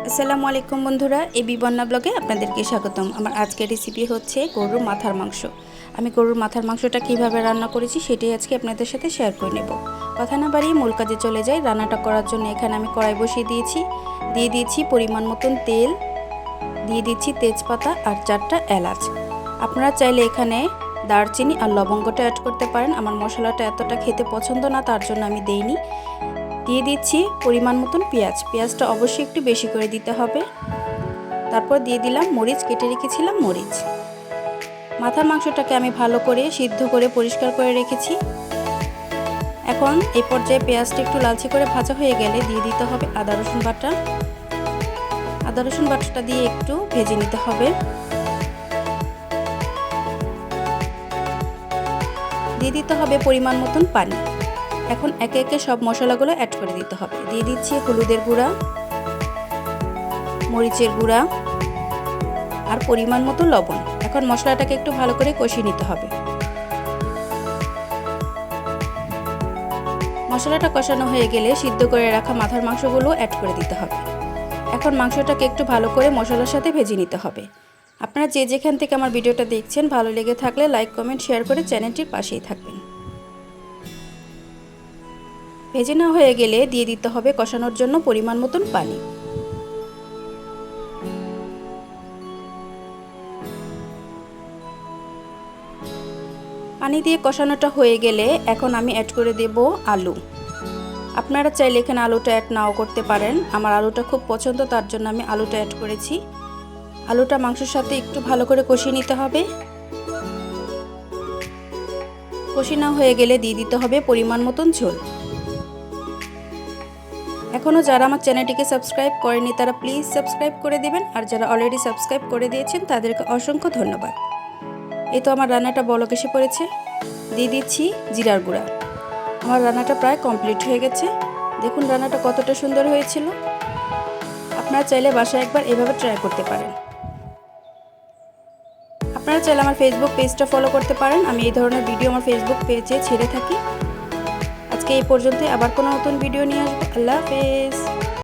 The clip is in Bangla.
আসসালামু আলাইকুম বন্ধুরা, এই বিবন্না ব্লগে আপনাদেরকে স্বাগতম। আমার আজকের রেসিপি হচ্ছে গরুর মাথার মাংস। আমি গরুর মাথার মাংসটা কিভাবে রান্না করেছি সেটাই আজকে আপনাদের সাথে শেয়ার করে নেব। কথা না বাড়িয়ে মূল কাজে চলে যাই। রান্নাটা করার জন্য এখানে আমি কড়াই বসিয়ে দিয়ে দিয়েছি পরিমাণ মতন তেল, দিয়ে দিচ্ছি তেজপাতা আর 4টা এলাচ। আপনারা চাইলে এখানে দারচিনি আর লবঙ্গটা অ্যাড করতে পারেন। আমার মশলাটা এতটা খেতে পছন্দ না, তার জন্য আমি দেইনি। দিয়ে দিচ্ছি পরিমাণ মতন পেঁয়াজটা অবশ্যই একটু বেশি করে দিতে হবে। তারপর দিয়ে দিলাম মরিচ, কেটে রেখেছিলাম মরিচ। মাথার মাংসটাকে আমি ভালো করে সিদ্ধ করে পরিষ্কার করে রেখেছি। এখন এই পর্যায়ে পেঁয়াজটা একটু লালচে করে ভাজা হয়ে গেলে দিয়ে দিতে হবে আদা রসুন বাটা। আদা রসুন বাটাটা দিয়ে একটু ভেজে নিতে হবে। দিয়ে দিতে হবে পরিমাণ মতন পানি। এখন একে একে সব মশলাগুলো অ্যাড করে দিতে হবে। দিয়ে দিচ্ছি হলুদের গুঁড়া, মরিচের গুঁড়া আর পরিমাণ মতো লবণ। এখন মশলাটাকে একটু ভালো করে কষিয়ে নিতে হবে। মশলাটা কষানো হয়ে গেলে সিদ্ধ করে রাখা মাথার মাংসগুলো অ্যাড করে দিতে হবে। এখন মাংসটাকে একটু ভালো করে মশলার সাথে ভেজে নিতে হবে। আপনারা যে যেখান থেকে আমার ভিডিওটা দেখছেন, ভালো লেগে থাকলে লাইক, কমেন্ট, শেয়ার করে চ্যানেলটির পাশেই থাকবেন। ভেজে নেওয়া হয়ে গেলে দিয়ে দিতে হবে কষানোর জন্য পরিমাণ মতন পানি। পানি দিয়ে কষানোটা হয়ে গেলে এখন আমি অ্যাড করে দেব আলু। আপনারা চাইলে এখানে আলুটা অ্যাড নাও করতে পারেন। আমার আলুটা খুব পছন্দ, তার জন্য আমি আলুটা অ্যাড করেছি। আলুটা মাংসের সাথে একটু ভালো করে কষিয়ে নিতে হবে। কষিয়ে নেওয়া হয়ে গেলে দিয়ে দিতে হবে পরিমাণ মতন ঝোল। এখনও যারা আমার চ্যানেলটিকে সাবস্ক্রাইব করেনি তারা প্লিজ সাবস্ক্রাইব করে দেবেন, আর যারা অলরেডি সাবস্ক্রাইব করে দিয়েছেন তাদেরকে অসংখ্য ধন্যবাদ। এই তো আমার রান্নাটা বলক এসে পড়েছে। দিয়ে দিচ্ছি জিরার গুঁড়া। আমার রান্নাটা প্রায় কমপ্লিট হয়ে গেছে। দেখুন রান্নাটা কতটা সুন্দর হয়েছিল। আপনারা চাইলে বাসায় একবার এভাবে ট্রাই করতে পারেন। আপনারা চাইলে আমার ফেসবুক পেজটা ফলো করতে পারেন। আমি এই ধরনের ভিডিও আমার ফেসবুক পেজে ছেড়ে থাকি। আজকে এই পর্যন্তই, আবার কোনো নতুন ভিডিও নিয়ে আসবো। আল্লাহ হাফেজ।